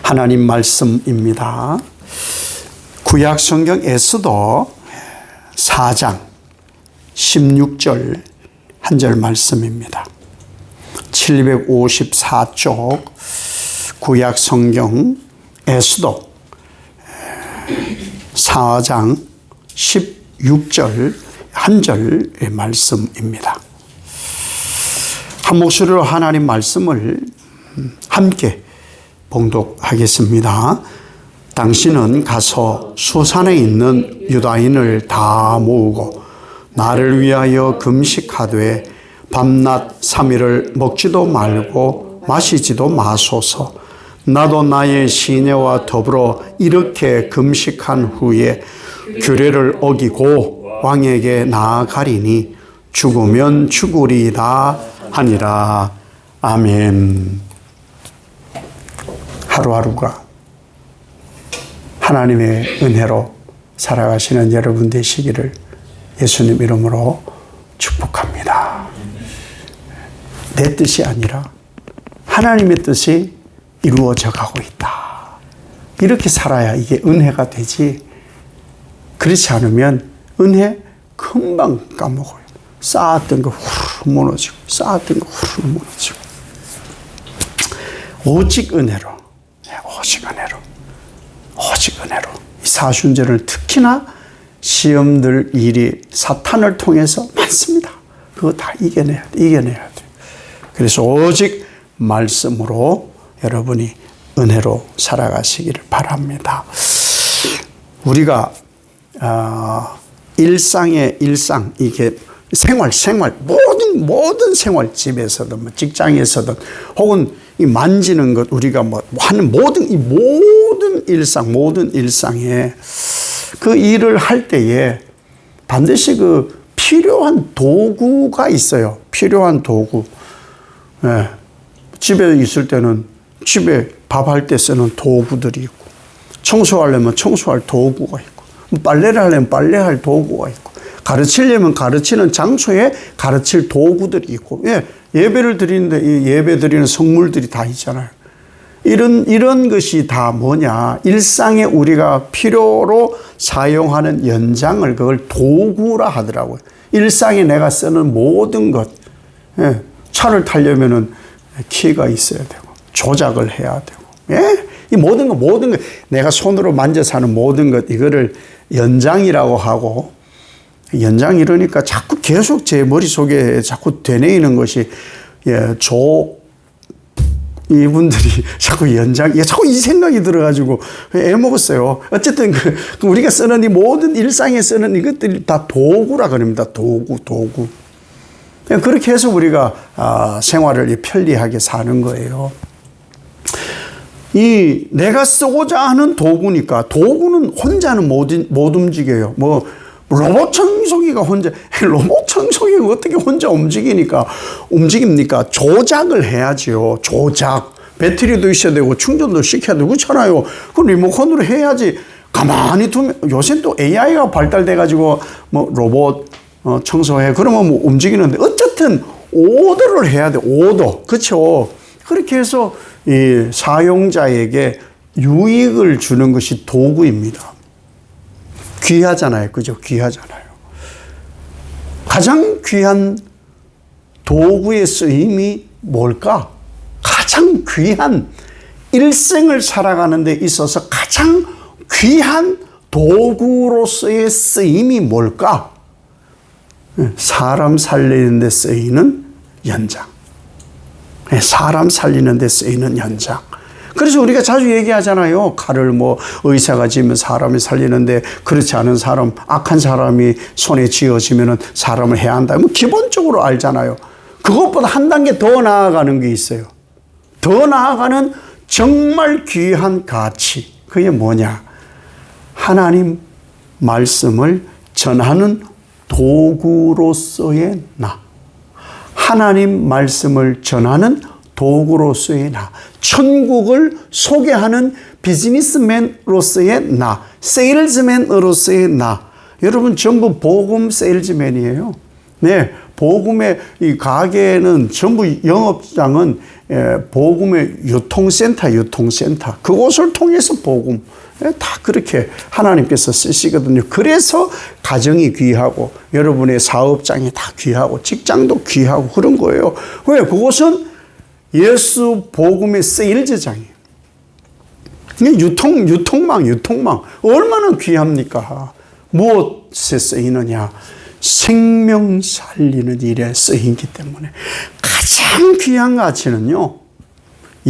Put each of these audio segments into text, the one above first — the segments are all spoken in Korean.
하나님 말씀입니다. 구약 성경 에스더 4장 16절 한 절 말씀입니다. 754쪽 구약 성경 에스더 4장 16절 한 절의 말씀입니다. 한 목소리로 하나님 말씀을 함께 봉독하겠습니다. 당신은 가서 수산에 있는 유다인을 다 모으고 나를 위하여 금식하되 밤낮 3일을 먹지도 말고 마시지도 마소서. 나도 나의 시내와 더불어 이렇게 금식한 후에 규례를 어기고 왕에게 나아가리니 죽으면 죽으리이다 하니라. 아멘. 하루하루가 하나님의 은혜로 살아가시는 여러분 되시기를 예수님 이름으로 축복합니다. 내 뜻이 아니라 하나님의 뜻이 이루어져 가고 있다. 이렇게 살아야 이게 은혜가 되지. 그렇지 않으면 은혜 금방 까먹어요. 쌓았던 거 후루룩 무너지고 쌓았던 거 후루룩 무너지고. 오직 은혜로, 오직 은혜로, 오직 은혜로. 이 사순절을 특히나 시험들 일이 사탄을 통해서 많습니다. 그거 다 이겨내야 돼. 그래서 오직 말씀으로 여러분이 은혜로 살아가시기를 바랍니다. 우리가 일상의 일상, 이게 생활 모든 생활, 집에서든 뭐 직장에서든 혹은 이 만지는 것, 우리가 뭐 하는 모든 일상, 모든 일상에 그 일을 할 때에 반드시 그 필요한 도구가 있어요. 필요한 도구. 예. 집에 있을 때는 집에 밥할 때 쓰는 도구들이 있고, 청소하려면 청소할 도구가 있고, 빨래를 하려면 빨래할 도구가 있고, 가르치려면 가르치는 장소에 가르칠 도구들이 있고, 예배를 드리는데 이 예배 드리는 성물들이 다 있잖아요. 이런 것이 다 뭐냐? 일상에 우리가 필요로 사용하는 연장을 그걸 도구라 하더라고요. 일상에 내가 쓰는 모든 것. 차를 타려면은 키가 있어야 되고, 조작을 해야 되고, 이 모든 것, 내가 손으로 만져서 하는 모든 것, 이거를 연장이라고 하고, 연장 이러니까 자꾸 계속 제 머릿속에 자꾸 되뇌이는 것이, 이분들이 자꾸 자꾸 이 생각이 들어가지고 애먹었어요. 어쨌든 우리가 쓰는 이 모든 일상에 쓰는 이것들이 다 도구라 그럽니다. 도구. 그렇게 해서 우리가 생활을 편리하게 사는 거예요. 이 내가 쓰고자 하는 도구니까, 도구는 혼자는 못 움직여요. 뭐 로봇 청소기가 어떻게 혼자 움직입니까? 조작을 해야지요. 조작. 배터리도 있어야 되고 충전도 시켜야 되고 그렇잖아요. 그 리모컨으로 해야지. 가만히 두면, 요새 또 AI가 발달돼가지고 뭐 로봇 청소해. 그러면 뭐 움직이는데, 어쨌든 오더를 해야 돼. 오더. 그렇죠. 그렇게 해서 이 사용자에게 유익을 주는 것이 도구입니다. 귀하잖아요. 그죠? 귀하잖아요. 가장 귀한 도구의 쓰임이 뭘까? 가장 귀한, 일생을 살아가는 데 있어서 가장 귀한 도구로서의 쓰임이 뭘까? 사람 살리는 데 쓰이는 연장. 사람 살리는 데 쓰이는 연장. 그래서 우리가 자주 얘기하잖아요. 칼을 뭐 의사가 쥐면 사람이 살리는데, 그렇지 않은 사람, 악한 사람이 손에 쥐어지면 사람을 해야 한다. 뭐 기본적으로 알잖아요. 그것보다 한 단계 더 나아가는 게 있어요. 더 나아가는 정말 귀한 가치. 그게 뭐냐? 하나님 말씀을 전하는 도구로서의 나. 하나님 말씀을 전하는 도구로서의 나. 천국을 소개하는 비즈니스맨으로서의 나. 세일즈맨으로서의 나. 여러분 전부 복음 세일즈맨이에요. 네, 복음의 이 가게는 전부 영업장은 복음의 유통센터. 그곳을 통해서 복음 다 그렇게 하나님께서 쓰시거든요. 그래서 가정이 귀하고 여러분의 사업장이 다 귀하고 직장도 귀하고 그런 거예요. 왜? 그곳은 예수 복음의 세일즈장이에요. 유통망 얼마나 귀합니까? 무엇에 쓰이느냐? 생명 살리는 일에 쓰이기 때문에 가장 귀한 가치는요,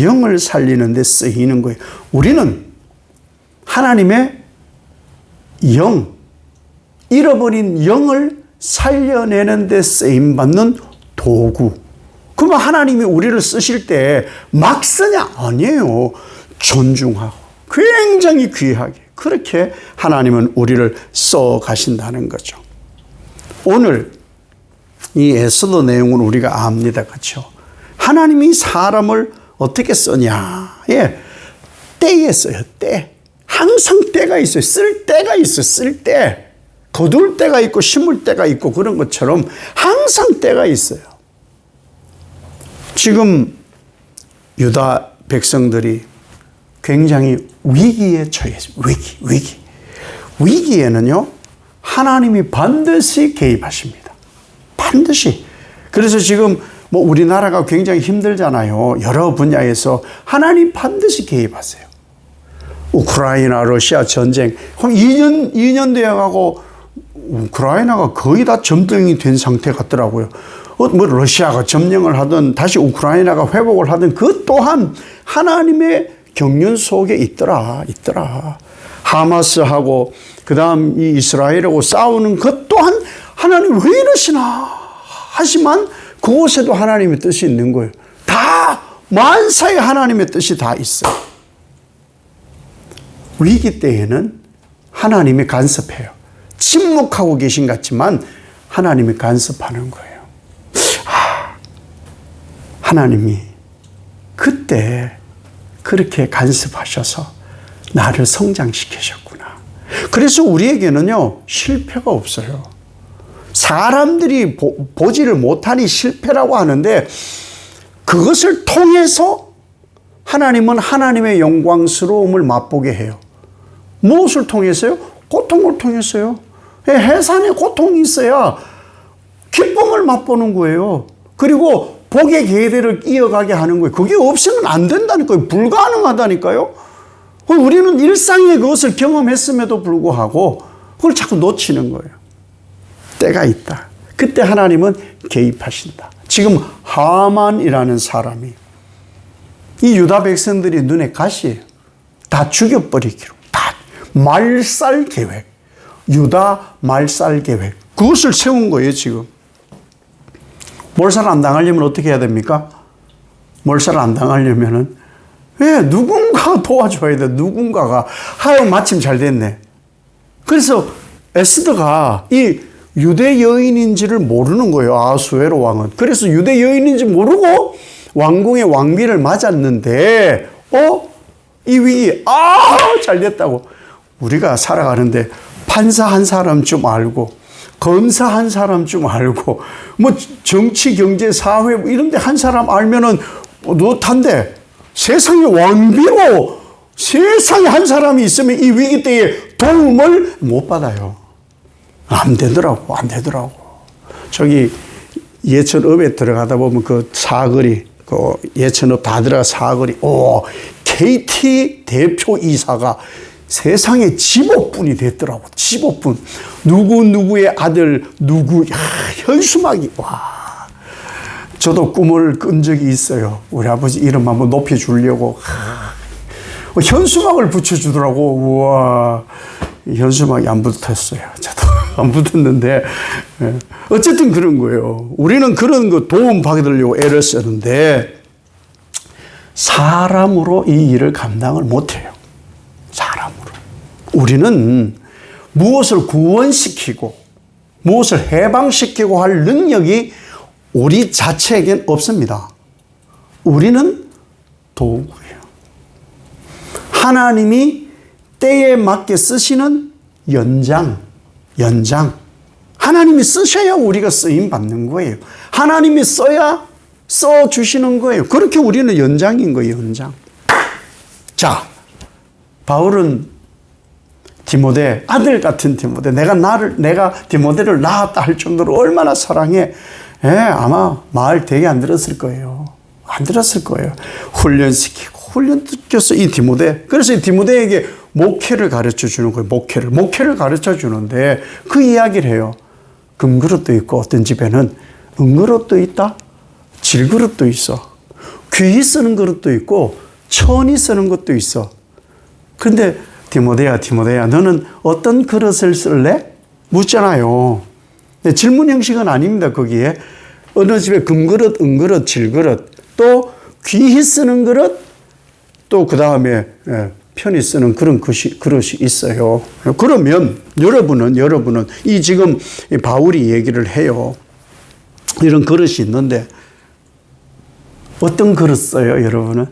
영을 살리는 데 쓰이는 거예요. 우리는 하나님의 영, 잃어버린 영을 살려내는 데 쓰임받는 도구. 그러면 하나님이 우리를 쓰실 때 막 쓰냐? 아니에요. 존중하고 굉장히 귀하게 그렇게 하나님은 우리를 써 가신다는 거죠. 오늘 이 에스더 내용은 우리가 압니다. 그렇죠? 하나님이 사람을 어떻게 쓰냐? 예. 때에 써요. 때. 항상 때가 있어요. 쓸 때가 있어요. 쓸 때. 거둘 때가 있고 심을 때가 있고 그런 것처럼 항상 때가 있어요. 지금 유다 백성들이 굉장히 위기에 처했어요. 위기. 위기에는요, 하나님이 반드시 개입하십니다. 반드시. 그래서 지금 뭐 우리나라가 굉장히 힘들잖아요. 여러 분야에서 하나님 반드시 개입하세요. 우크라이나, 러시아 전쟁. 한 2년 되어가고 우크라이나가 거의 다 점령이 된 상태 같더라고요. 뭐 러시아가 점령을 하든 다시 우크라이나가 회복을 하든 그 또한 하나님의 경륜 속에 있더라. 하마스하고 그다음 이 이스라엘하고 싸우는 것 또한 하나님 왜 이러시나 하지만 그곳에도 하나님의 뜻이 있는 거예요. 다 만사에 하나님의 뜻이 다 있어요. 위기 때에는 하나님이 간섭해요. 침묵하고 계신 것 같지만 하나님이 간섭하는 거예요. 하나님이 그때 그렇게 간섭하셔서 나를 성장시키셨구나. 그래서 우리에게는요, 실패가 없어요. 사람들이 보지를 못하니 실패라고 하는데 그것을 통해서 하나님은 하나님의 영광스러움을 맛보게 해요. 무엇을 통해서요? 고통을 통해서요. 해산의 고통이 있어야 기쁨을 맛보는 거예요. 그리고 복의 계대를 이어가게 하는 거예요. 그게 없으면 안 된다는 거예요. 불가능하다니까요. 우리는 일상에 그것을 경험했음에도 불구하고 그걸 자꾸 놓치는 거예요. 때가 있다. 그때 하나님은 개입하신다. 지금 하만이라는 사람이 이 유다 백성들이 눈에 가시예요. 다 죽여버리기로. 다 말살 계획. 유다 말살 계획. 그것을 세운 거예요, 지금. 몰살 안 당하려면 어떻게 해야 됩니까? 몰살 안 당하려면은, 누군가 도와줘야 돼. 누군가가. 하여 마침 잘 됐네. 그래서 에스더가 이 유대 여인인지를 모르는 거예요. 아수에로 왕은. 그래서 유대 여인인지 모르고 왕궁의 왕비를 맞았는데, 이 위기, 잘 됐다고. 우리가 살아가는데 판사 한 사람 좀 알고, 검사 한 사람 좀 알고, 뭐 정치, 경제, 사회 이런 데 한 사람 알면은 노탄데 세상에 왕비로 세상에 한 사람이 있으면 이 위기 때에 도움을 못 받아요. 안 되더라고. 저기 예천읍에 들어가다 보면 그 사거리, 그 예천읍 다 들어가 사거리, KT 대표 이사가 세상에 집업분이 됐더라고. 집업분. 누구의 아들, 현수막이, 저도 꿈을 꾼 적이 있어요. 우리 아버지 이름 한번 높여주려고. 현수막을 붙여주더라고. 우와. 현수막이 안 붙었어요. 저도 안 붙었는데. 어쨌든 그런 거예요. 우리는 그런 거 도움 받으려고 애를 쓰는데, 사람으로 이 일을 감당을 못해요. 사람으로. 우리는 무엇을 구원시키고 무엇을 해방시키고 할 능력이 우리 자체에겐 없습니다. 우리는 도구예요. 하나님이 때에 맞게 쓰시는 연장. 하나님이 쓰셔야 우리가 쓰임 받는 거예요. 하나님이 써야 써주시는 거예요. 그렇게 우리는 연장인 거예요, 연장. 자, 바울은 디모데, 아들 같은 디모데, 내가 디모데를 낳았다 할 정도로 얼마나 사랑해. 아마 말 되게 안 들었을 거예요. 안 들었을 거예요. 훈련시켜서 이 디모데, 그래서 이 디모데에게 목회를 가르쳐 주는 거예요. 목회를 가르쳐 주는데 그 이야기를 해요. 금그릇도 있고 어떤 집에는 은그릇도 있다. 질그릇도 있어. 귀히 쓰는 그릇도 있고 천히 쓰는 것도 있어. 근데 디모데야 너는 어떤 그릇을 쓸래? 묻잖아요. 질문 형식은 아닙니다. 거기에 어느 집에 금그릇, 은그릇, 질그릇, 또 귀히 쓰는 그릇, 또 그 다음에 편히 쓰는 그런 그릇이 있어요. 그러면 여러분은 이 지금 바울이 얘기를 해요. 이런 그릇이 있는데 어떤 그릇 써요, 여러분은?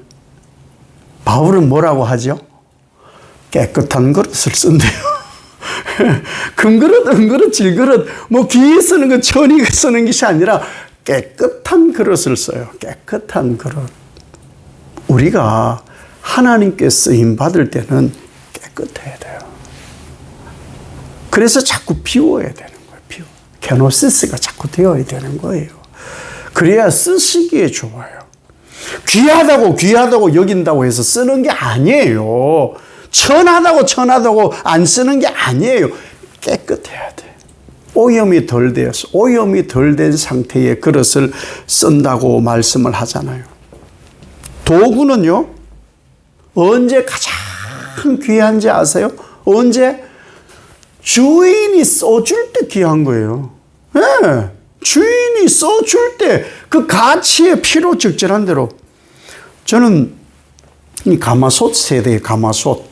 바울은 뭐라고 하죠? 깨끗한 그릇을 쓴대요. 금그릇, 은그릇, 질그릇, 뭐 귀에 쓰는 것, 천이 쓰는 것이 아니라 깨끗한 그릇을 써요. 깨끗한 그릇. 우리가 하나님께 쓰임 받을 때는 깨끗해야 돼요. 그래서 자꾸 비워야 되는 거예요. 케노시스가 자꾸 되어야 되는 거예요. 그래야 쓰시기에 좋아요. 귀하다고 여긴다고 해서 쓰는 게 아니에요. 천하다고 안 쓰는 게 아니에요. 깨끗해야 돼. 오염이 덜 된 상태의 그릇을 쓴다고 말씀을 하잖아요. 도구는요, 언제 가장 귀한지 아세요? 언제? 주인이 써줄 때 귀한 거예요. 네. 주인이 써줄 때 그 가치에 필요 적절한 대로. 저는 이 가마솥 세대의 가마솥,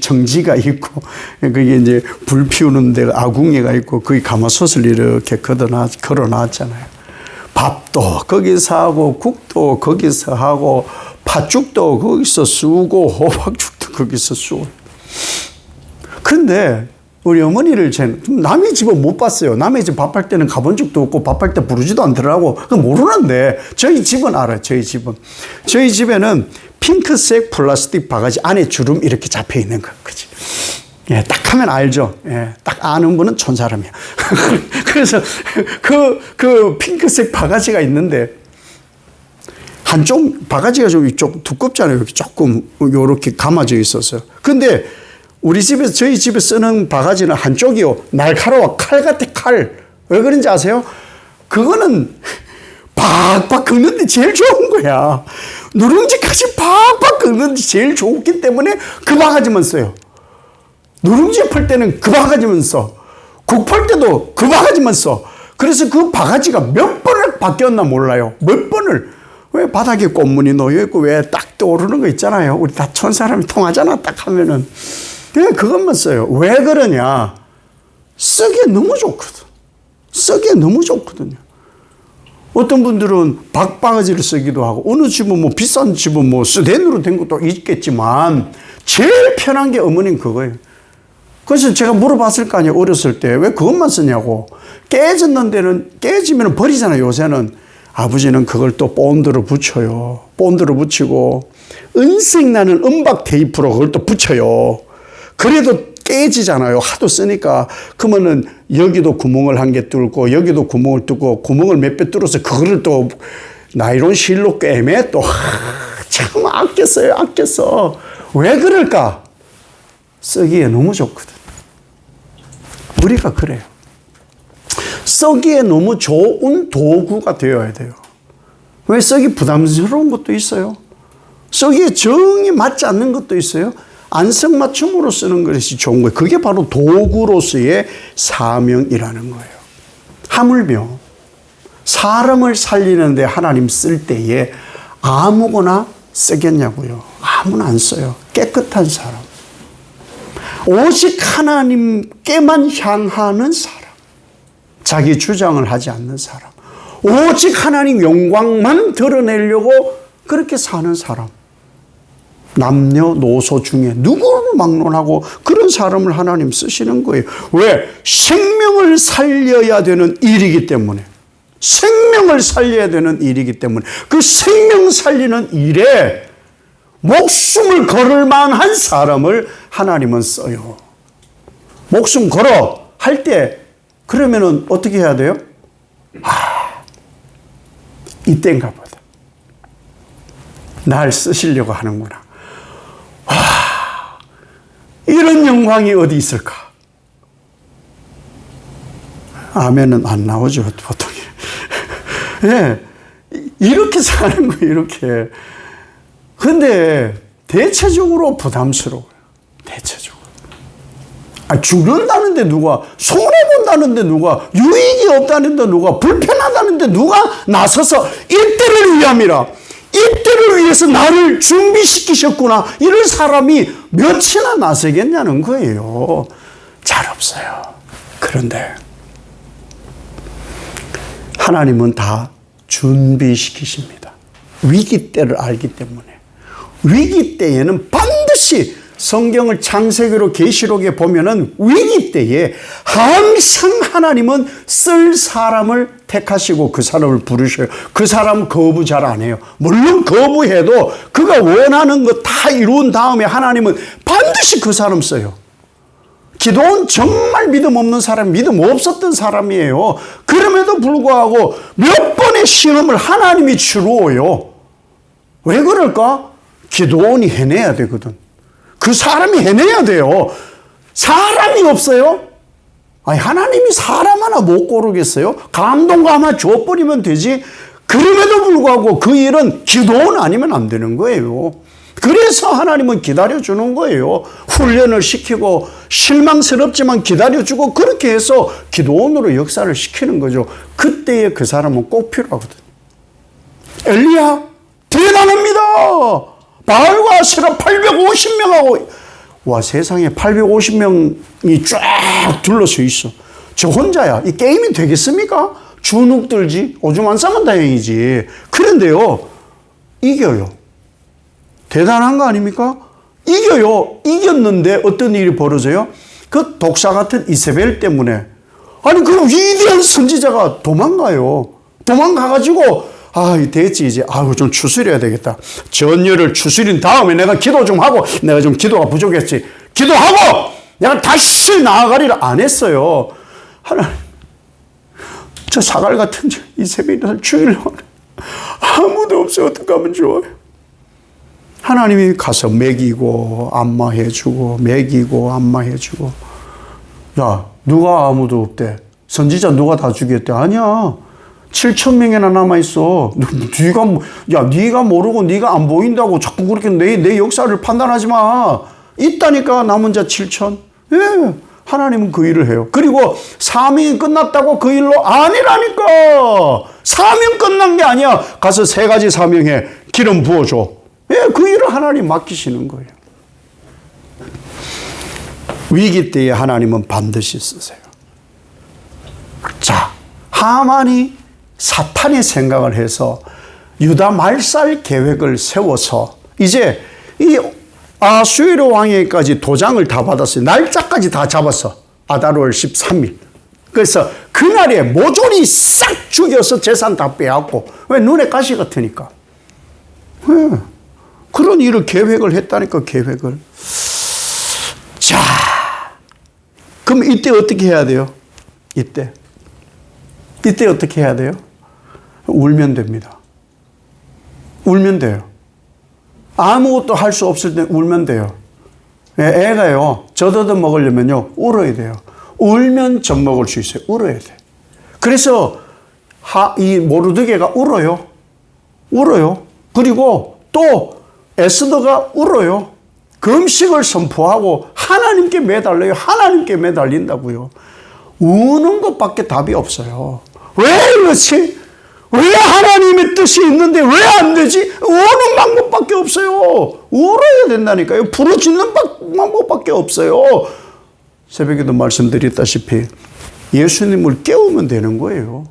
정지가 있고, 그게 이제 불 피우는 데가 아궁이가 있고, 거기 가마솥을 이렇게 걸어놨잖아요. 밥도 거기서 하고, 국도 거기서 하고, 팥죽도 거기서 쑤고, 호박죽도 거기서 쑤고. 근데 우리 어머니를 남의 집은 못 봤어요. 남의 집 밥할 때는 가본 적도 없고 밥할 때 부르지도 않더라고. 모르는데 저희 집은 알아요. 저희 집에는 핑크색 플라스틱 바가지 안에 주름 이렇게 잡혀 있는 거. 그치? 딱 하면 알죠. 딱 아는 분은 촌사람이야. 그래서 그 핑크색 바가지가 있는데 한쪽 바가지가 좀 두껍잖아요. 조금 요렇게 감아져 있었어요. 근데 저희 집에 쓰는 바가지는 한쪽이요. 날카로워. 칼 같아, 칼. 왜 그런지 아세요? 그거는 팍팍 긁는데 제일 좋은 거야. 누룽지까지 팍팍 긁는데 제일 좋기 때문에 그 바가지만 써요. 누룽지 팔 때는 그 바가지만 써. 국 팔 때도 그 바가지만 써. 그래서 그 바가지가 몇 번을 바뀌었나 몰라요. 몇 번을. 왜 바닥에 꽃무늬 놓여있고 왜 딱 떠오르는 거 있잖아요. 우리 다 촌사람이 통하잖아. 딱 하면은. 그냥 그것만 써요. 왜 그러냐? 쓰기에 너무 좋거든요. 어떤 분들은 박바가지를 쓰기도 하고, 어느 집은 뭐 비싼 집은 뭐 스텐으로 된 것도 있겠지만, 제일 편한 게 어머니는 그거예요. 그래서 제가 물어봤을 거 아니에요. 어렸을 때. 왜 그것만 쓰냐고. 깨지면 버리잖아요. 요새는. 아버지는 그걸 또 본드로 붙여요. 본드로 붙이고, 은색 나는 은박 테이프로 그걸 또 붙여요. 그래도 깨지잖아요. 하도 쓰니까. 그러면은 여기도 구멍을 한 개 뚫고 여기도 구멍을 뚫고 구멍을 몇 배 뚫어서 그거를 또 나이론 실로 꿰매 또 참 아꼈어. 왜 그럴까? 쓰기에 너무 좋거든. 우리가 그래요. 쓰기에 너무 좋은 도구가 되어야 돼요. 왜 쓰기 부담스러운 것도 있어요. 쓰기에 정이 맞지 않는 것도 있어요. 안성맞춤으로 쓰는 것이 좋은 거예요. 그게 바로 도구로서의 사명이라는 거예요. 하물며 사람을 살리는데 하나님 쓸 때에 아무거나 쓰겠냐고요. 아무나 안 써요. 깨끗한 사람. 오직 하나님께만 향하는 사람. 자기 주장을 하지 않는 사람. 오직 하나님 영광만 드러내려고 그렇게 사는 사람. 남녀노소 중에 누구를 막론하고 그런 사람을 하나님 쓰시는 거예요. 왜? 생명을 살려야 되는 일이기 때문에. 생명을 살려야 되는 일이기 때문에 그 생명 살리는 일에 목숨을 걸을 만한 사람을 하나님은 써요. 목숨 걸어 할 때 그러면은 어떻게 해야 돼요? 이때인가 보다. 날 쓰시려고 하는구나. 이런 영광이 어디 있을까? 아멘은 안 나오죠, 보통. 예, 이렇게 사는 거예요, 이렇게. 근데 대체적으로 부담스러워요. 대체적으로. 죽는다는데 누가, 손해본다는데 누가, 유익이 없다는데 누가, 불편하다는데 누가 나서서 이때를 위함이라. 이때를 위해서 나를 준비시키셨구나. 이런 사람이 몇이나 나서겠냐는 거예요. 잘 없어요. 그런데 하나님은 다 준비시키십니다. 위기 때를 알기 때문에. 위기 때에는 반드시 성경을 창세기로 계시록에 보면은 위기 때에 항상 하나님은 쓸 사람을 택하시고 그 사람을 부르셔요. 그 사람 거부 잘 안 해요. 물론 거부해도 그가 원하는 거 다 이룬 다음에 하나님은 반드시 그 사람 써요. 기도는 정말 믿음 없는 사람, 믿음 없었던 사람이에요. 그럼에도 불구하고 몇 번의 시험을 하나님이 치루어요. 왜 그럴까? 기도원이 해내야 되거든. 그 사람이 해내야 돼요. 사람이 없어요? 아니, 하나님이 사람 하나 못 고르겠어요? 감동가 하나 줘버리면 되지. 그럼에도 불구하고 그 일은 기도원 아니면 안 되는 거예요. 그래서 하나님은 기다려주는 거예요. 훈련을 시키고 실망스럽지만 기다려주고 그렇게 해서 기도원으로 역사를 시키는 거죠. 그때에 그 사람은 꼭 필요하거든. 엘리야 대단합니다. 바알과 아세라 850명하고 와 세상에 850명이 쫙 둘러서 있어. 저 혼자야. 이 게임이 되겠습니까? 주눅 들지. 오줌 안 싸면 다행이지. 그런데요. 이겨요. 대단한 거 아닙니까? 이겨요. 이겼는데 어떤 일이 벌어져요? 그 독사 같은 이세벨 때문에. 아니 그 위대한 선지자가 도망가요. 도망가가지고 됐지 이제. 좀 추스려야 되겠다. 전열을 추스린 다음에 내가 기도 좀 하고 내가 좀 기도가 부족했지. 기도하고 내가 다시 나아가리라 안 했어요. 하나님 저 사갈 같은 이세벨을 죽이려고 아무도 없어. 어떻게 하면 좋아요? 하나님이 가서 먹이고 안마해주고 먹이고 안마해주고. 야 누가 아무도 없대. 선지자 누가 다 죽였대. 아니야. 7,000명이나 남아있어. 네가 모르고 네가 안 보인다고 자꾸 그렇게 내 역사를 판단하지 마. 있다니까 남은 자 7,000. 예, 하나님은 그 일을 해요. 그리고 사명이 끝났다고 그 일로 아니라니까. 사명 끝난 게 아니야. 가서 3가지 사명해. 기름 부어줘. 예, 그 일을 하나님 맡기시는 거예요. 위기 때에 하나님은 반드시 쓰세요. 자, 하만이 사탄의 생각을 해서 유다 말살 계획을 세워서 이제 이 아수에르 왕에게까지 도장을 다 받았어요. 날짜까지 다 잡았어. 아달월 13일. 그래서 그날에 모조리 싹 죽여서 재산 다 빼앗고. 왜? 눈에 가시 같으니까. 왜? 그런 일을 계획을 했다니까, 계획을. 자, 그럼 이때 어떻게 해야 돼요? 이때 어떻게 해야 돼요? 울면 됩니다. 울면 돼요. 아무것도 할 수 없을 때 울면 돼요. 애가요, 젖어도 먹으려면요, 울어야 돼요. 울면 젖 먹을 수 있어요. 울어야 돼. 그래서 이 모르드게가 울어요. 그리고 또 에스더가 울어요. 금식을 선포하고 하나님께 매달려요. 하나님께 매달린다고요. 우는 것밖에 답이 없어요. 왜 그렇지? 왜 하나님의 뜻이 있는데 왜 안 되지? 우는 방법밖에 없어요. 울어야 된다니까요. 부르짖는 방법밖에 없어요. 새벽에도 말씀드렸다시피 예수님을 깨우면 되는 거예요.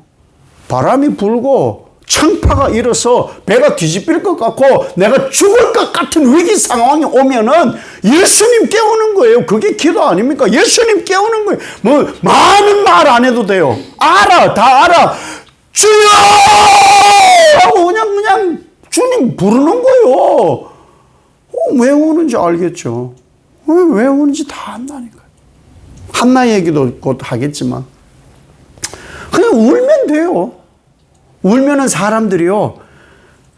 바람이 불고 청파가 일어서 배가 뒤집힐 것 같고 내가 죽을 것 같은 위기 상황이 오면은 예수님 깨우는 거예요. 그게 기도 아닙니까? 예수님 깨우는 거예요. 뭐 많은 말 안 해도 돼요. 알아, 다 알아. 주여! 하고 그냥 주님 부르는 거예요. 왜 우는지 알겠죠. 왜 우는지 다 안다니까요. 한나 얘기도 곧 하겠지만 그냥 울면 돼요. 울면은 사람들이요,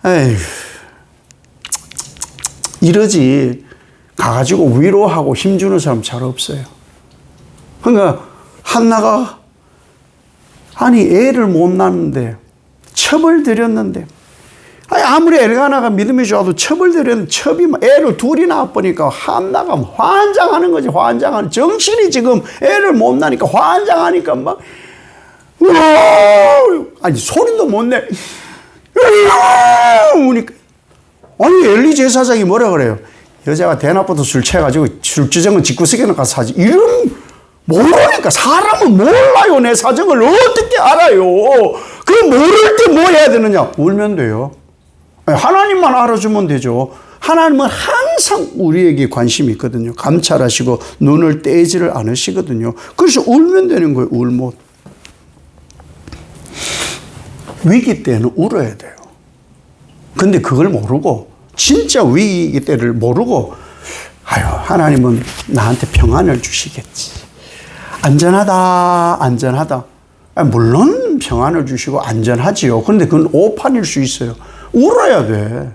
에휴, 이러지 가가지고 위로하고 힘주는 사람 잘 없어요. 그러니까 한나가 아니 애를 못 낳는데 첩을 들였는데 아무리 엘가나가 믿음이 좋아도 첩을 들였는데 첩이 애를 둘이 낳아보니까 한나가 환장하는 거지. 환장하는 정신이 지금 애를 못 낳으니까 환장하니까 막 아니 소리도 못 내. 우니까 아니 엘리 제사장이 뭐라 그래요? 여자가 대낮부터 술 취해가지고 술주정은 집구석에 가서 사지. 이런 모르니까 사람은 몰라요. 내 사정을 어떻게 알아요? 그 모를 때 뭐 해야 되느냐? 울면 돼요. 하나님만 알아주면 되죠. 하나님은 항상 우리에게 관심이 있거든요. 감찰하시고 눈을 떼지를 않으시거든요. 그래서 울면 되는 거예요. 울못. 위기 때는 울어야 돼요. 근데 그걸 모르고 진짜 위기 때를 모르고 아유 하나님은 나한테 평안을 주시겠지. 안전하다 안전하다. 물론 평안을 주시고 안전하지요. 그런데 그건 오판일 수 있어요. 울어야 돼.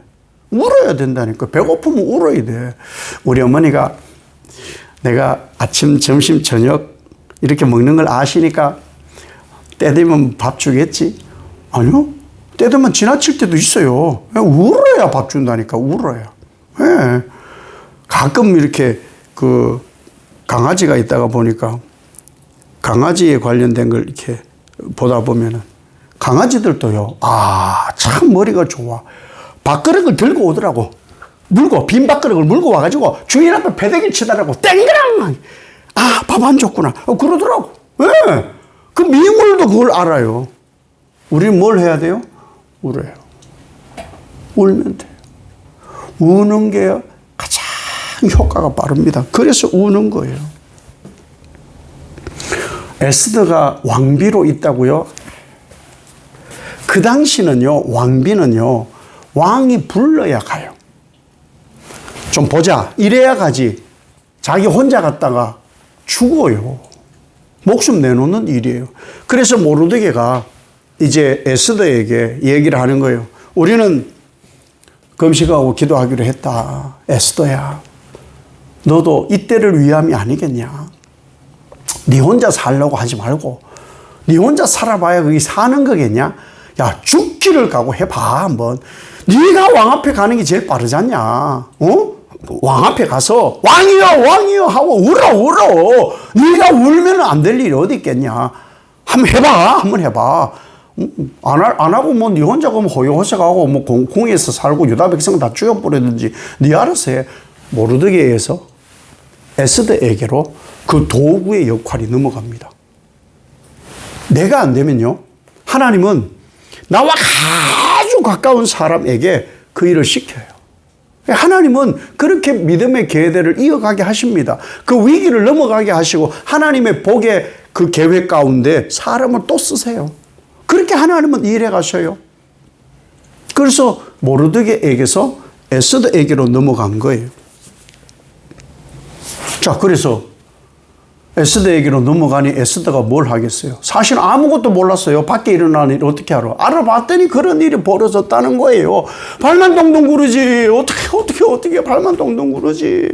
울어야 된다니까. 배고프면 울어야 돼. 우리 어머니가 내가 아침 점심 저녁 이렇게 먹는 걸 아시니까 때 되면 밥 주겠지? 아니요. 때 되면 지나칠 때도 있어요. 울어야 밥 준다니까. 울어야. 네. 가끔 이렇게 그 강아지가 있다가 보니까 강아지에 관련된 걸 이렇게 보다 보면은 강아지들도요. 참 머리가 좋아. 밥그릇을 들고 오더라고. 물고 빈 밥그릇을 물고 와가지고 주인 앞에 패대기를 치더라고. 땡그랑. 밥 안 줬구나. 그러더라고. 왜? 네. 그 미물도 그걸 알아요. 우리는 뭘 해야 돼요? 울어요. 울면 돼요. 우는 게 가장 효과가 빠릅니다. 그래서 우는 거예요. 에스더가 왕비로 있다고요? 그 당시는요, 왕비는요, 왕이 불러야 가요. 좀 보자. 이래야 가지. 자기 혼자 갔다가 죽어요. 목숨 내놓는 일이에요. 그래서 모르드게가 이제 에스더에게 얘기를 하는 거예요. 우리는 금식하고 기도하기로 했다. 에스더야, 너도 이때를 위함이 아니겠냐? 네 혼자 살려고 하지 말고 네 혼자 살아봐야 그게 사는 거겠냐? 야, 죽기를 각오해봐 한번. 네가 왕 앞에 가는 게 제일 빠르지 않냐? 왕 앞에 가서 왕이여 왕이여 하고 울어. 네가 울면 안 될 일이 어디 있겠냐? 한번 해봐. 안 하고 뭐 네 혼자 가면 호요호색하고 뭐 공에서 살고 유다 백성 다 죽여버리든지 네 알아서 해. 모르드게에서 에스더에게로 그 도구의 역할이 넘어갑니다. 내가 안 되면요, 하나님은 나와 아주 가까운 사람에게 그 일을 시켜요. 하나님은 그렇게 믿음의 계대를 이어가게 하십니다. 그 위기를 넘어가게 하시고 하나님의 복의 그 계획 가운데 사람을 또 쓰세요. 그렇게 하나님은 일해 가셔요. 그래서 모르드게에게서 에스더에게로 넘어간 거예요. 자, 그래서 에스더에게로 넘어가니 에스더가 뭘 하겠어요? 사실 아무것도 몰랐어요. 밖에 일어나는 일 어떻게 알아? 알아봤더니 그런 일이 벌어졌다는 거예요. 발만 동동 구르지. 어떻게 발만 동동 구르지.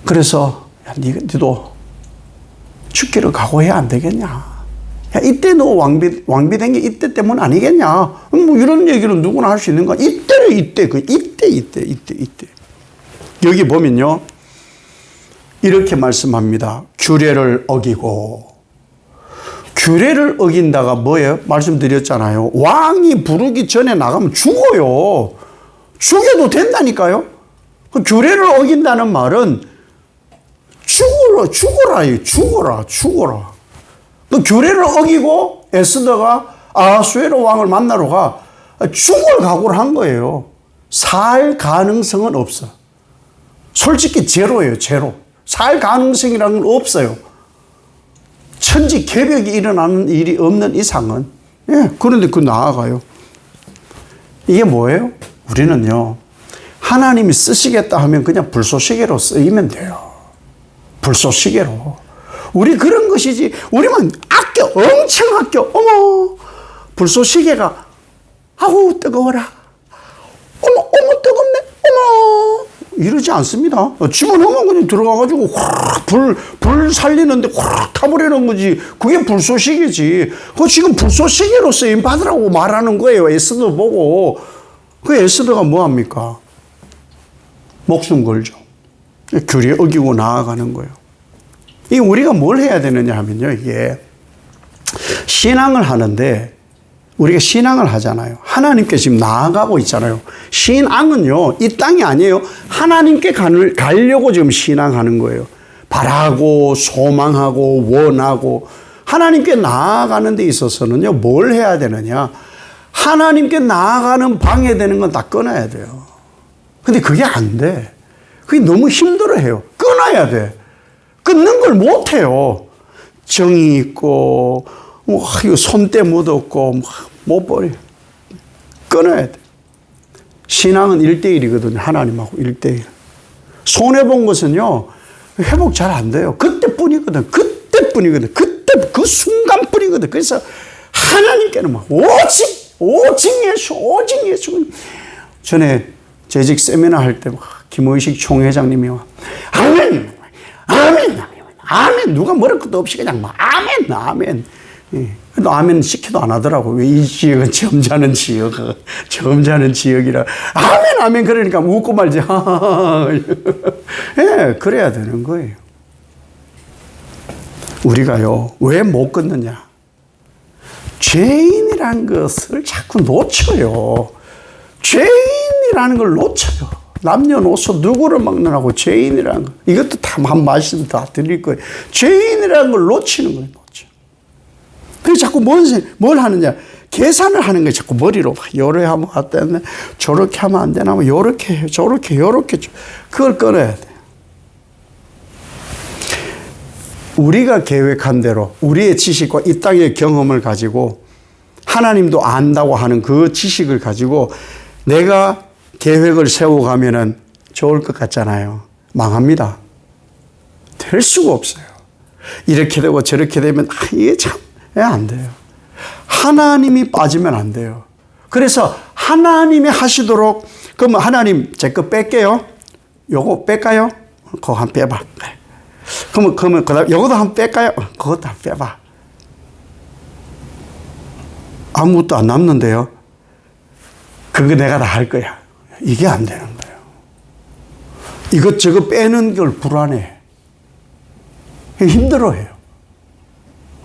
그래서 야, 니도 죽기를 각오해야 안 되겠냐. 야, 이때 너 왕비 된 게 이때 때문 아니겠냐. 뭐 이런 얘기는 누구나 할 수 있는 거야. 이때. 여기 보면요, 이렇게 말씀합니다. 규례를 어기고. 규례를 어긴다가 뭐예요? 말씀드렸잖아요. 왕이 부르기 전에 나가면 죽어요. 죽여도 된다니까요. 그 규례를 어긴다는 말은 죽어라. 그 규례를 어기고 에스더가 아하수에로 왕을 만나러 가. 죽을 각오를 한 거예요. 살 가능성은 없어. 솔직히 제로예요, 제로. 살 가능성이라는 건 없어요. 천지 개벽이 일어나는 일이 없는 이상은. 예, 그런데 그 나아가요. 이게 뭐예요? 우리는요, 하나님이 쓰시겠다 하면 그냥 불쏘시개로 쓰이면 돼요. 불쏘시개로. 우리 그런 것이지, 우리만 아껴, 엄청 아껴. 어머, 불쏘시개가, 아우, 뜨거워라. 어머, 뜨겁네. 어머. 이러지 않습니다. 집어넣으면 그냥 들어가가지고 확 불 살리는데 확 타버리는 거지. 그게 불쏘시개지. 그 지금 불쏘시개로 쓰임 받으라고 말하는 거예요. 에스더 보고. 그 에스더가 뭐합니까? 목숨 걸죠. 규례 어기고 나아가는 거예요. 이 우리가 뭘 해야 되느냐 하면요. 이게 신앙을 하는데 우리가 신앙을 하잖아요. 하나님께 지금 나아가고 있잖아요. 신앙은요, 이 땅이 아니에요. 하나님께 가려고 지금 신앙하는 거예요. 바라고, 소망하고, 원하고. 하나님께 나아가는 데 있어서는요, 뭘 해야 되느냐. 하나님께 나아가는 방해되는 건 다 끊어야 돼요. 근데 그게 안 돼. 그게 너무 힘들어 해요. 끊어야 돼. 끊는 걸 못 해요. 정이 있고, 이거 손때 묻었고, 못 버려. 끊어야 돼. 신앙은 1대1이거든요. 하나님하고 1대1. 손해본 것은요, 회복 잘 안 돼요. 그때뿐이거든. 그때뿐이거든. 그 순간뿐이거든. 그래서 하나님께는 막 오직 예수. 전에 재직 세미나 할 때 김의식 총회장님이 와, 아멘. 누가 뭐랄 것도 없이 그냥 막 아멘. 예. 그래도 아멘 시켜도 안 하더라고. 왜 이 지역은 점잖은 지역이라. 아멘. 그러니까 웃고 말지. 예, 그래야 되는 거예요. 우리가요, 왜 못 끊느냐. 죄인이라는 것을 자꾸 놓쳐요. 죄인이라는 걸 놓쳐요. 남녀노소 누구를 막론하고 죄인이라는 거. 이것도 다 한 말씀 다 드릴 거예요. 죄인이라는 걸 놓치는 거예요. 그래서 자꾸 뭘 하느냐. 계산을 하는 거예요. 자꾸 머리로. 요래 하면 안 되네. 저렇게 하면 안 되나. 요렇게 해요. 저렇게. 그걸 끊어야 돼요. 우리가 계획한 대로 우리의 지식과 이 땅의 경험을 가지고 하나님도 안다고 하는 그 지식을 가지고 내가 계획을 세워가면은 좋을 것 같잖아요. 망합니다. 될 수가 없어요. 이렇게 되고 저렇게 되면 이게 참 안 돼요. 하나님이 빠지면 안 돼요. 그래서 하나님이 하시도록, 그러면 하나님 제 거 뺄게요. 요거 뺄까요? 그거 한번 빼봐. 그러면 그다음 요것도 한번 뺄까요? 그것도 한번 빼봐. 아무것도 안 남는데요. 그거 내가 다 할 거야. 이게 안 되는 거예요. 이것저것 빼는 걸 불안해. 힘들어해요.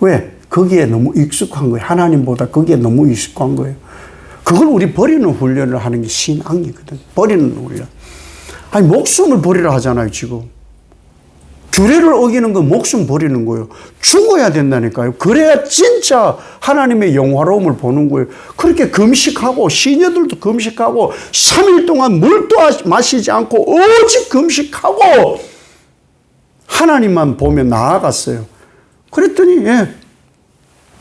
왜? 거기에 너무 익숙한 거예요. 하나님보다 거기에 너무 익숙한 거예요. 그걸 우리 버리는 훈련을 하는 게 신앙이거든. 버리는 훈련. 아니, 목숨을 버리라 하잖아요, 지금. 규례를 어기는 건 목숨 버리는 거예요. 죽어야 된다니까요. 그래야 진짜 하나님의 영화로움을 보는 거예요. 그렇게 금식하고, 시녀들도 금식하고, 3일 동안 물도 마시지 않고, 오직 금식하고, 하나님만 보며 나아갔어요. 그랬더니,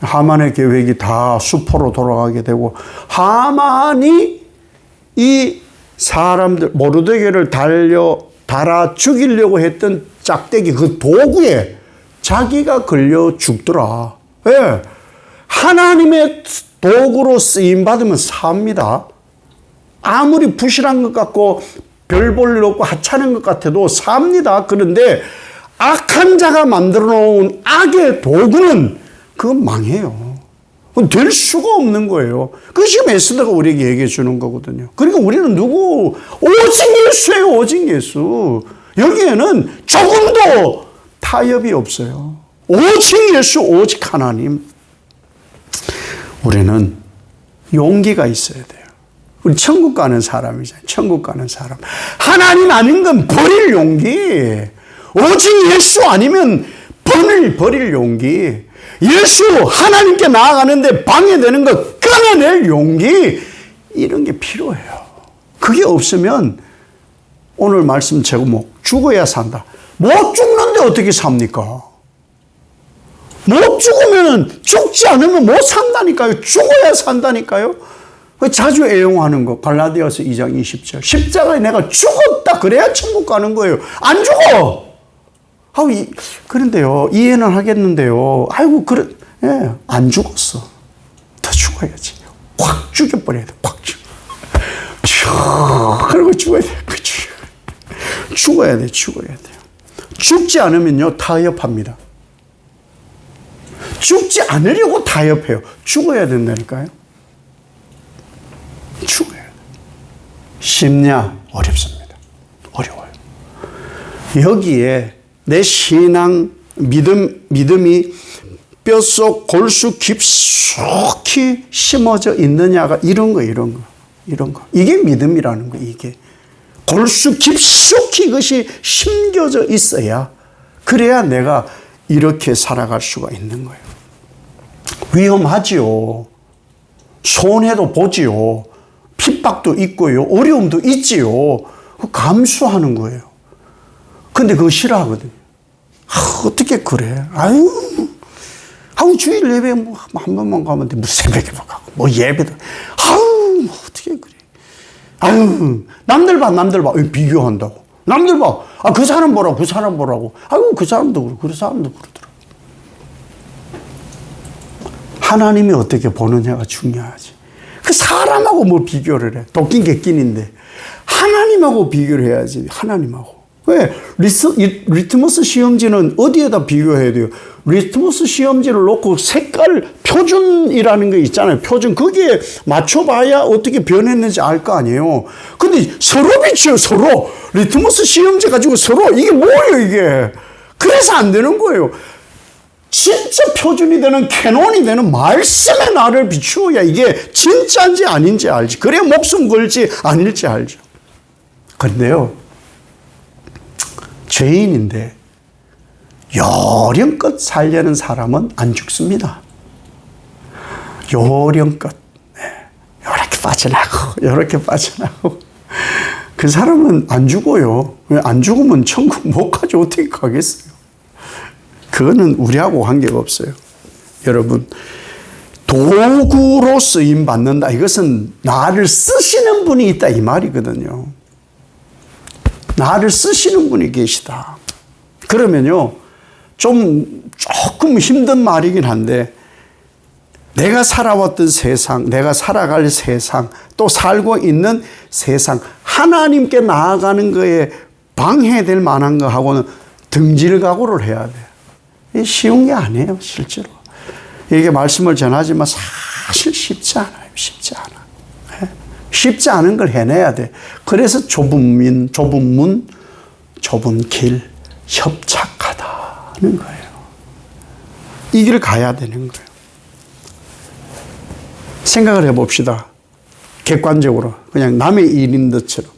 하만의 계획이 다 수포로 돌아가게 되고, 하만이 이 사람들, 모르드게를 달아 죽이려고 했던 짝대기 그 도구에 자기가 걸려 죽더라. 예. 하나님의 도구로 쓰임받으면 삽니다. 아무리 부실한 것 같고 별 볼 일 없고 하찮은 것 같아도 삽니다. 그런데 악한 자가 만들어 놓은 악의 도구는 그건 망해요. 될 수가 없는 거예요. 그게 지금 에스더가 우리에게 얘기해 주는 거거든요. 그러니까 우리는 누구? 오직 예수예요. 오직 예수. 여기에는 조금도 타협이 없어요. 오직 예수, 오직 하나님. 우리는 용기가 있어야 돼요. 우리 천국 가는 사람이잖아요. 천국 가는 사람. 하나님 아닌 건 버릴 용기. 오직 예수 아니면 버릴 용기. 예수 하나님께 나아가는데 방해되는 것 끊어낼 용기, 이런 게 필요해요. 그게 없으면 오늘 말씀 제목 죽어야 산다. 못 죽는데 어떻게 삽니까? 못 죽으면, 죽지 않으면 못 산다니까요. 죽어야 산다니까요. 자주 애용하는 거 갈라디아서 2장 20절. 십자가에 내가 죽었다 그래야 천국 가는 거예요. 안 죽어. 그런데요, 이해는 하겠는데요. 아이고, 안 죽었어. 더 죽어야지. 확 죽여버려야 돼. 확 죽어. 그리고 죽어야 돼. 죽어야 돼. 죽어야 돼요. 죽지 않으면요, 타협합니다. 죽지 않으려고 타협해요. 죽어야 된다니까요. 죽어야 돼. 쉽냐? 어렵습니다. 어려워요. 여기에 내 신앙, 믿음이 뼛속 골수 깊숙이 심어져 있느냐가 이런 거. 이게 믿음이라는 거, 이게. 골수 깊숙이 이것이 심겨져 있어야, 그래야 내가 이렇게 살아갈 수가 있는 거예요. 위험하지요. 손해도 보지요. 핍박도 있고요. 어려움도 있지요. 감수하는 거예요. 근데 그거 싫어하거든요. 어떻게 그래? 주일 예배 한 번만 가면 돼. 새벽에 가고, 예배도. 어떻게 그래? 남들 봐. 비교한다고. 남들 봐. 그 사람 보라고, 그 사람 보라고. 그 사람도 그러고, 그 사람도 그러더라고. 하나님이 어떻게 보느냐가 중요하지. 그 사람하고 뭐 비교를 해. 도끼 객끼인데. 하나님하고 비교를 해야지. 하나님하고. 왜? 리트머스 시험지는 어디에다 비교해야 돼요? 리트머스 시험지를 놓고 색깔 표준이라는 게 있잖아요. 표준. 거기에 맞춰봐야 어떻게 변했는지 알 거 아니에요. 근데 서로 비춰요, 서로. 리트머스 시험지 가지고 서로. 이게 뭐예요, 이게? 그래서 안 되는 거예요. 진짜 표준이 되는, 캐논이 되는 말씀의 나를 비추어야 이게 진짜인지 아닌지 알지. 그래야 목숨 걸지 아닐지 알죠. 그런데요, 죄인인데 요령껏 살려는 사람은 안 죽습니다. 요령껏. 요렇게 빠져나고. 그 사람은 안 죽어요. 안 죽으면 천국 못 가죠. 어떻게 가겠어요? 그거는 우리하고 관계가 없어요. 여러분, 도구로 쓰임 받는다. 이것은 나를 쓰시는 분이 있다, 이 말이거든요. 나를 쓰시는 분이 계시다. 그러면요, 조금 힘든 말이긴 한데, 내가 살아왔던 세상, 내가 살아갈 세상, 또 살고 있는 세상, 하나님께 나아가는 거에 방해될 만한 거하고는 등질각오를 해야 돼요. 쉬운 게 아니에요, 실제로. 이게 말씀을 전하지만 사실 쉽지 않아요. 쉽지 않아. 쉽지 않은 걸 해내야 돼. 그래서 좁은 문, 좁은 길, 협착하다는 거예요. 이 길을 가야 되는 거예요. 생각을 해봅시다. 객관적으로. 그냥 남의 일인 것처럼.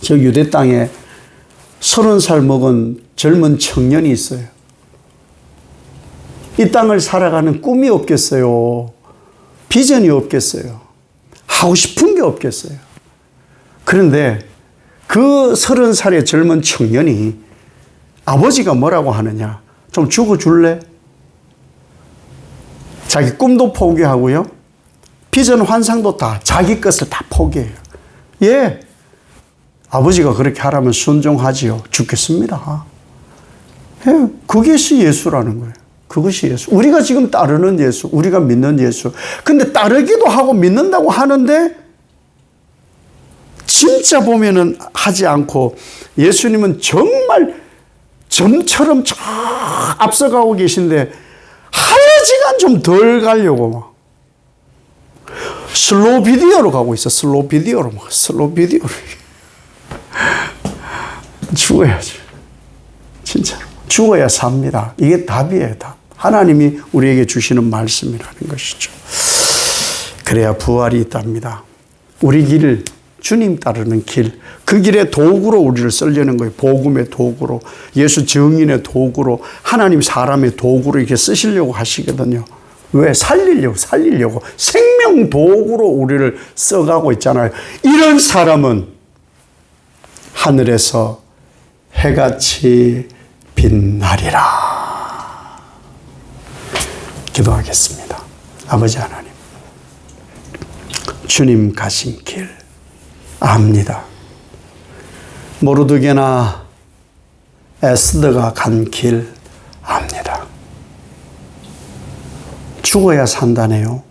저 유대 땅에 30살 먹은 젊은 청년이 있어요. 이 땅을 살아가는 꿈이 없겠어요. 비전이 없겠어요. 하고 싶은 게 없겠어요. 그런데 그 30살의 젊은 청년이 아버지가 뭐라고 하느냐? 좀 죽어줄래? 자기 꿈도 포기하고요. 비전 환상도 다 자기 것을 다 포기해요. 예. 아버지가 그렇게 하라면 순종하지요. 죽겠습니다. 예. 그것이 예수라는 거예요. 그것이 예수. 우리가 지금 따르는 예수, 우리가 믿는 예수. 근데 따르기도 하고 믿는다고 하는데 진짜 보면은 하지 않고 예수님은 정말 점처럼 쫙 앞서가고 계신데 한 시간 좀 덜 가려고 막 슬로우 비디오로 가고 있어. 슬로우 비디오로. 죽어야지. 진짜로. 죽어야 삽니다. 이게 답이에요, 답. 하나님이 우리에게 주시는 말씀이라는 것이죠. 그래야 부활이 있답니다. 우리 길 주님 따르는 길, 그 길의 도구로 우리를 쓰려는 거예요. 복음의 도구로, 예수 증인의 도구로, 하나님 사람의 도구로 이렇게 쓰시려고 하시거든요. 왜? 살리려고. 생명 도구로 우리를 써가고 있잖아요. 이런 사람은 하늘에서 해같이 빛나리라. 기도하겠습니다. 아버지 하나님, 주님 가신 길 압니다. 모르드게나 에스더가 간 길 압니다. 죽어야 산다네요.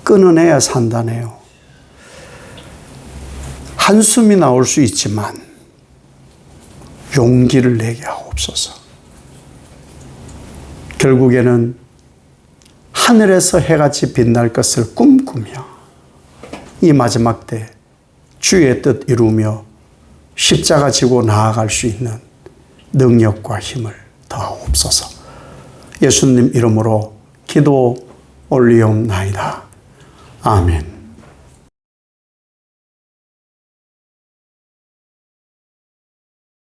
끊어내야 산다네요. 한숨이 나올 수 있지만 용기를 내게 하옵소서. 결국에는 하늘에서 해같이 빛날 것을 꿈꾸며 이 마지막 때 주의 뜻 이루며 십자가 지고 나아갈 수 있는 능력과 힘을 더하옵소서. 예수님 이름으로 기도 올리옵나이다. 아멘.